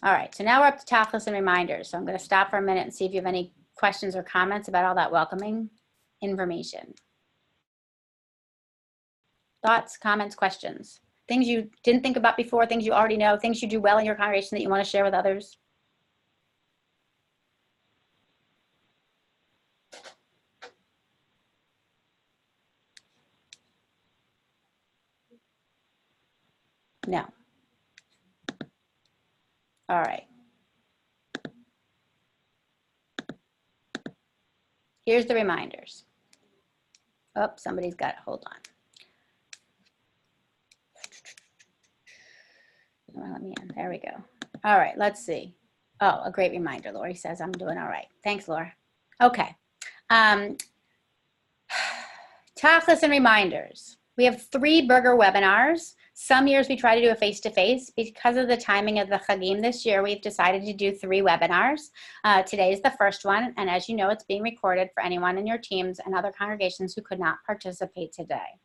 All right, so now we're up to tachlis and reminders. So I'm going to stop for a minute and see if you have any questions or comments about all that welcoming information. Thoughts, comments, questions? Things you didn't think about before, things you already know, things you do well in your congregation that you want to share with others? No. All right. Here's the reminders. Oh, somebody's got it. Hold on. Let me in. There we go. All right, let's see. Oh, a great reminder. Lori says I'm doing all right. Thanks, Laura. Okay. Tachlis and reminders. We have 3 Berger webinars. Some years we try to do a face-to-face. Because of the timing of the Chagim this year, we've decided to do 3 webinars. Today is the first one, and as you know, it's being recorded for anyone in your teams and other congregations who could not participate today.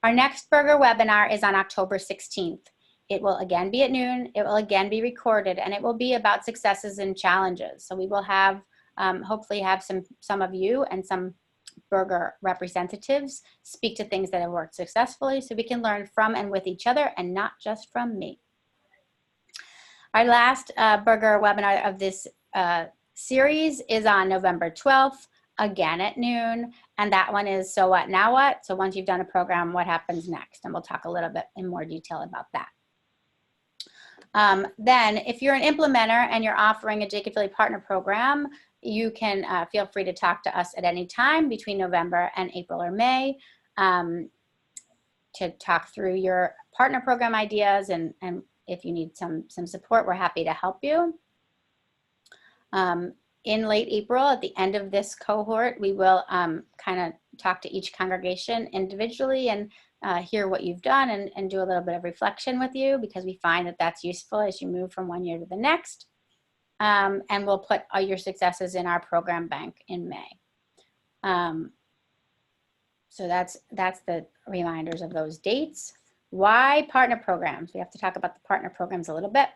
Our next Berger webinar is on October 16th. It will again be at noon. It will again be recorded, and it will be about successes and challenges. So we will have, hopefully have some of you and some Berger representatives speak to things that have worked successfully so we can learn from and with each other and not just from me. Our last Berger webinar of this series is on November 12th, again at noon, and that one is So What, Now What? So once you've done a program, what happens next? And we'll talk a little bit in more detail about that. Then if you're an implementer and you're offering a Jacob Billy Partner Program, you can feel free to talk to us at any time between November and April or May to talk through your partner program ideas, and if you need some support, we're happy to help you. In late April, at the end of this cohort, we will kind of talk to each congregation individually and hear what you've done and do a little bit of reflection with you, because we find that that's useful as you move from one year to the next. And we'll put all your successes in our program bank in May. So that's the reminders of those dates. Why partner programs? We have to talk about the partner programs a little bit.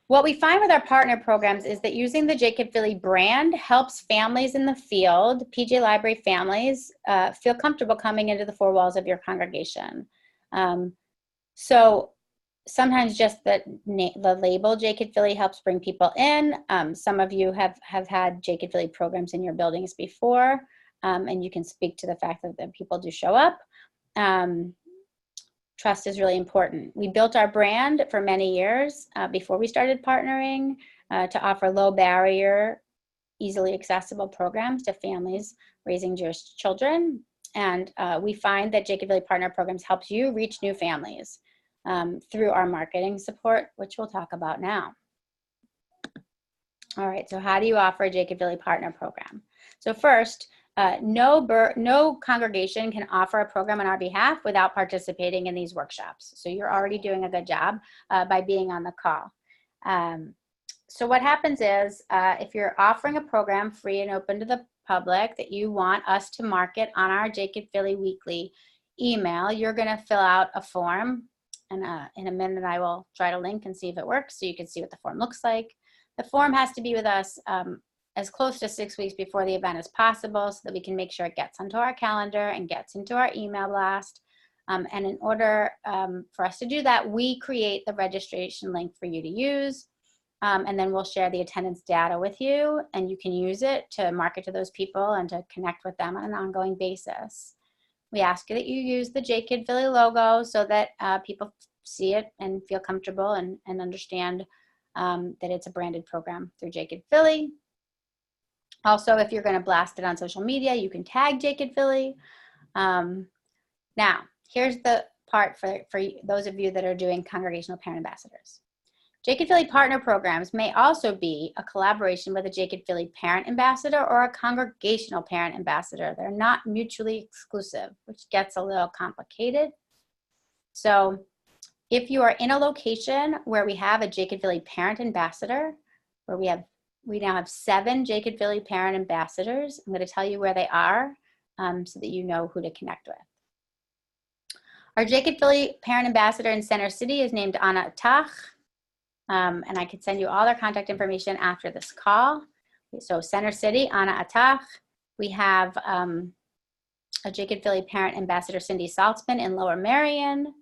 What we find with our partner programs is that using the Jacob Philly brand helps families in the field, PJ Library families, feel comfortable coming into the four walls of your congregation. So sometimes just the label Jacob Philly helps bring people in. Some of you have had Jacob Philly programs in your buildings before, and you can speak to the fact that people do show up. Trust is really important. We built our brand for many years before we started partnering to offer low barrier, easily accessible programs to families raising Jewish children. And we find that Jacob Philly Partner Programs helps you reach new families through our marketing support, which we'll talk about now. All right, so how do you offer a Jacob Philly Partner Program? So first, no congregation can offer a program on our behalf without participating in these workshops. So you're already doing a good job by being on the call. So what happens is if you're offering a program free and open to the public that you want us to market on our Jacob Philly Weekly email, you're going to fill out a form. And in a minute, I will try to link and see if it works so you can see what the form looks like. The form has to be with us as close to 6 weeks before the event as possible so that we can make sure it gets onto our calendar and gets into our email blast. And in order for us to do that, we create the registration link for you to use. And then we'll share the attendance data with you, and you can use it to market to those people and to connect with them on an ongoing basis. We ask you that you use the Jacob Philly logo so that people see it and feel comfortable and understand that it's a branded program through Jacob Philly. Also, if you're going to blast it on social media, you can tag Jacob Philly. Now, here's the part for those of you that are doing congregational parent ambassadors. Jacob Philly partner programs may also be a collaboration with a Jacob Philly parent ambassador or a congregational parent ambassador. They're not mutually exclusive, which gets a little complicated. So if you are in a location where we have a Jacob Philly parent ambassador, where we now have 7 Jacob Philly parent ambassadors, I'm going to tell you where they are so that you know who to connect with. Our Jacob Philly parent ambassador in Center City is named Anna Tach. And I could send you all their contact information after this call. So Center City, Anna Atach. We have a Jacob Philly parent ambassador, Cindy Saltzman in Lower Merion.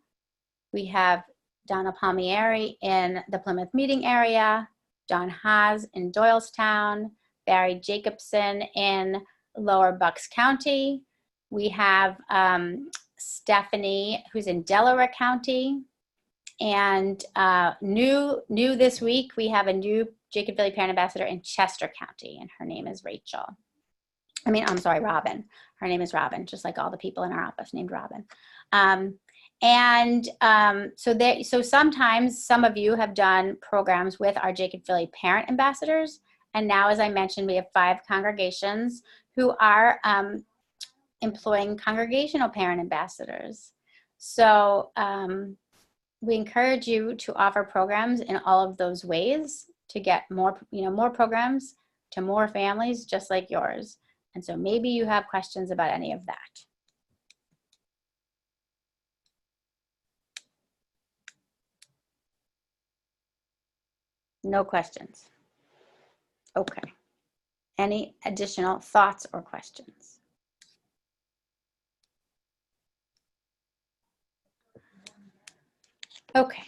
We have Donna Palmieri in the Plymouth Meeting area, John Haas in Doylestown, Barry Jacobson in Lower Bucks County. We have Stephanie, who's in Delaware County. And new this week, we have a new Jacob Philly parent ambassador in Chester County, and her name is Rachel. Robin. Her name is Robin, just like all the people in our office named Robin. So sometimes some of you have done programs with our Jacob Philly parent ambassadors. And now, as I mentioned, we have 5 congregations who are employing congregational parent ambassadors. So we encourage you to offer programs in all of those ways to get more programs to more families just like yours. And so maybe you have questions about any of that. No questions. Okay. Any additional thoughts or questions? Okay.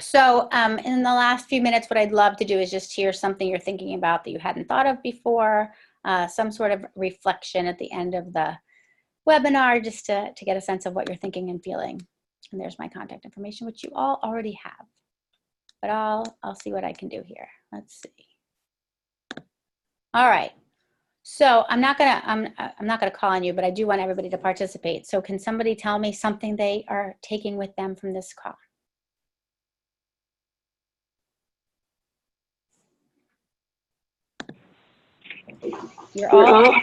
So in the last few minutes, what I'd love to do is just hear something you're thinking about that you hadn't thought of before, some sort of reflection at the end of the webinar, just to get a sense of what you're thinking and feeling. And there's my contact information, which you all already have. But I'll see what I can do here. Let's see. All right. So I'm not gonna call on you, but I do want everybody to participate. So can somebody tell me something they are taking with them from this call? You're all.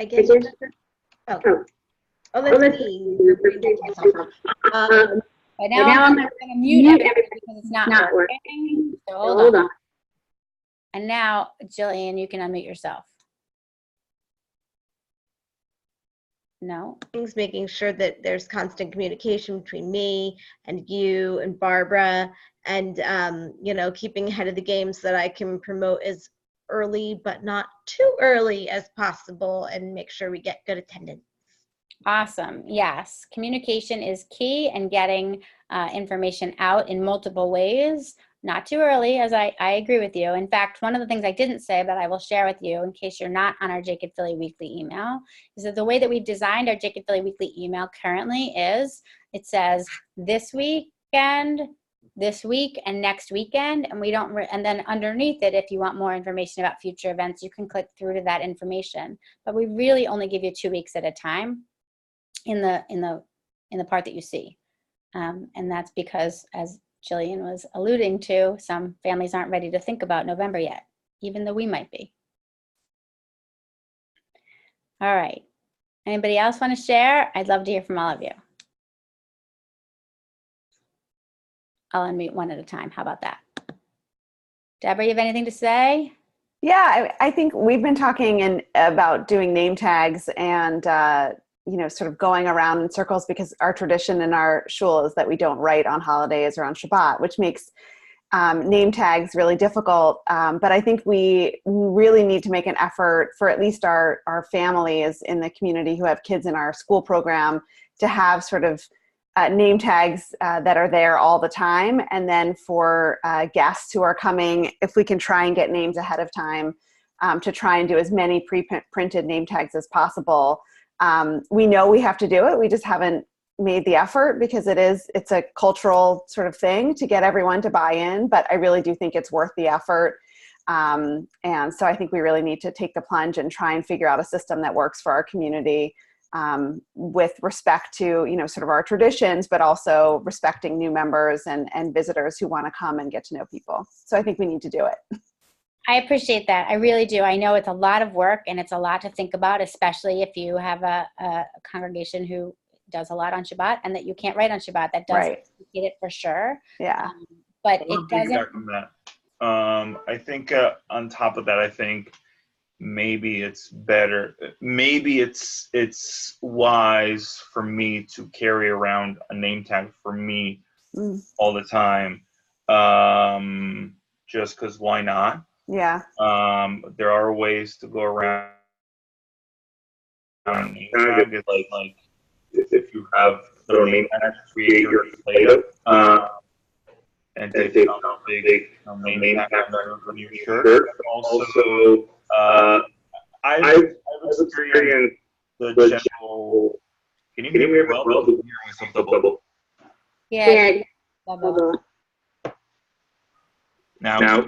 I guess. Let's see. But now I'm going to mute everybody because it's not working. So hold on. And now, Jillian, you can unmute yourself. No. things, making sure that there's constant communication between me and you and Barbara, and keeping ahead of the game so that I can promote as early but not too early as possible and make sure we get good attendance. Awesome. Yes. Communication is key, and getting information out in multiple ways, not too early, as I agree with you. In fact, one of the things I didn't say that I will share with you in case you're not on our Jacob Philly Weekly email is that the way that we've designed our Jacob Philly Weekly email currently is it says this weekend, this week, and next weekend, and we don't and then underneath it, if you want more information about future events, you can click through to that information. But we really only give you 2 weeks at a time in the part that you see, and that's because, as Jillian was alluding to, some families aren't ready to think about November yet, even though we might be. All right. Anybody else want to share? I'd love to hear from all of you. I'll unmute one at a time. How about that? Deborah, you have anything to say? Yeah, I think we've been talking about doing name tags and sort of going around in circles, because our tradition in our shul is that we don't write on holidays or on Shabbat, which makes name tags really difficult. But I think we really need to make an effort for at least our families in the community who have kids in our school program to have sort of name tags that are there all the time. And then for guests who are coming, if we can try and get names ahead of time, to try and do as many pre-printed name tags as possible. We know we have to do it. We just haven't made the effort because it's a cultural sort of thing to get everyone to buy in, but I really do think it's worth the effort. And so I think we really need to take the plunge and try and figure out a system that works for our community, with respect to, sort of our traditions, but also respecting new members and visitors who want to come and get to know people. So I think we need to do it. I appreciate that. I really do. I know it's a lot of work and it's a lot to think about, especially if you have a congregation who does a lot on Shabbat and that you can't write on Shabbat. That does complicate it for sure. Yeah. But I it want to doesn't. piggyback on that. I think on top of that, I think maybe it's better. Maybe it's wise for me to carry around a name tag for me all the time. Just because why not? Yeah. There are ways to go around. Name tag is like if you have a little name tag, create your plate and take a big name tag on your shirt. Also, I've experienced the general. Can you hear me well? I'm hearing myself double. Yeah. Double. Now.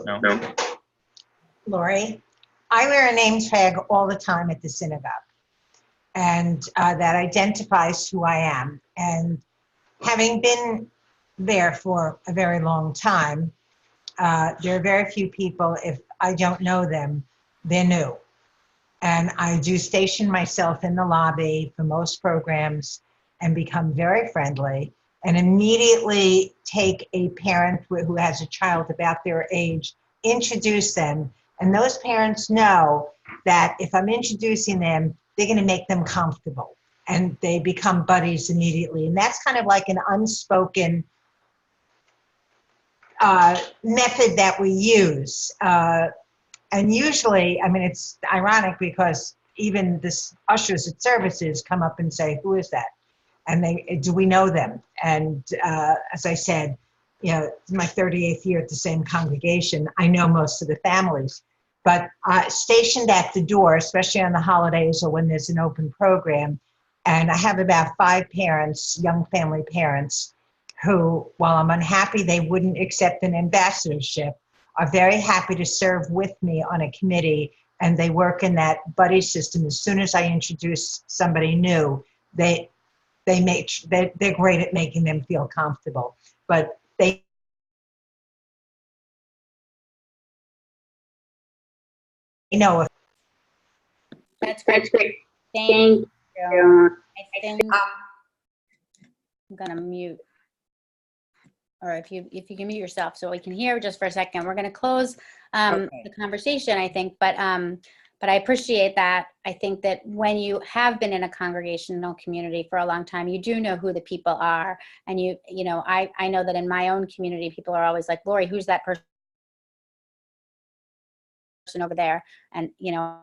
No. Lori, I wear a name tag all the time at the synagogue, and that identifies who I am. And having been there for a very long time, there are very few people, if I don't know them, they're new. And I do station myself in the lobby for most programs and become very friendly and immediately take a parent who has a child about their age, introduce them. And those parents know that if I'm introducing them, they're going to make them comfortable. And they become buddies immediately. And that's kind of like an unspoken method that we use. And usually, I mean, it's ironic because even the ushers at services come up and say, who is that? And do we know them? And as I said, my 38th year at the same congregation, I know most of the families. But stationed at the door, especially on the holidays or when there's an open program, and I have about 5 parents, young family parents, who, while I'm unhappy they wouldn't accept an ambassadorship, are very happy to serve with me on a committee, and they work in that buddy system. As soon as I introduce somebody new, they're great at making them feel comfortable. But they know if That's great. Thank you. I think I'm gonna mute, or if you can mute yourself so we can hear just for a second. We're gonna close the conversation, I think, but But I appreciate that. I think that when you have been in a congregational community for a long time, you do know who the people are. And you know, I know that in my own community, people are always like, Lori, who's that person over there? And, you know,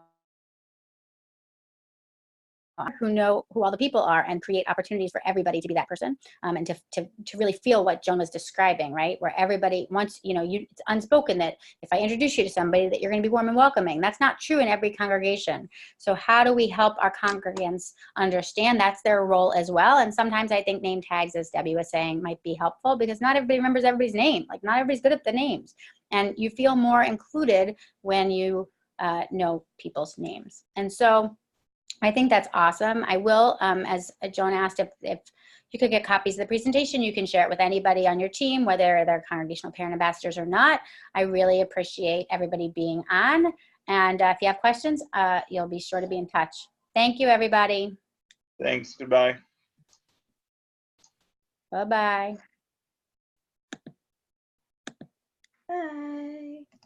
who know who all the people are and create opportunities for everybody to be that person, and to really feel what Joan was describing, right? Where everybody wants, you know, it's unspoken that if I introduce you to somebody that you're going to be warm and welcoming. That's not true in every congregation. So how do we help our congregants understand that's their role as well? And sometimes I think name tags, as Debbie was saying, might be helpful because not everybody remembers everybody's name. Like not everybody's good at the names. And you feel more included when you know people's names. And so I think that's awesome. I will, as Joan asked, if you could get copies of the presentation, you can share it with anybody on your team, whether they're congregational parent ambassadors or not. I really appreciate everybody being on. And if you have questions, you'll be sure to be in touch. Thank you, everybody. Thanks. Goodbye. Bye-bye. Bye.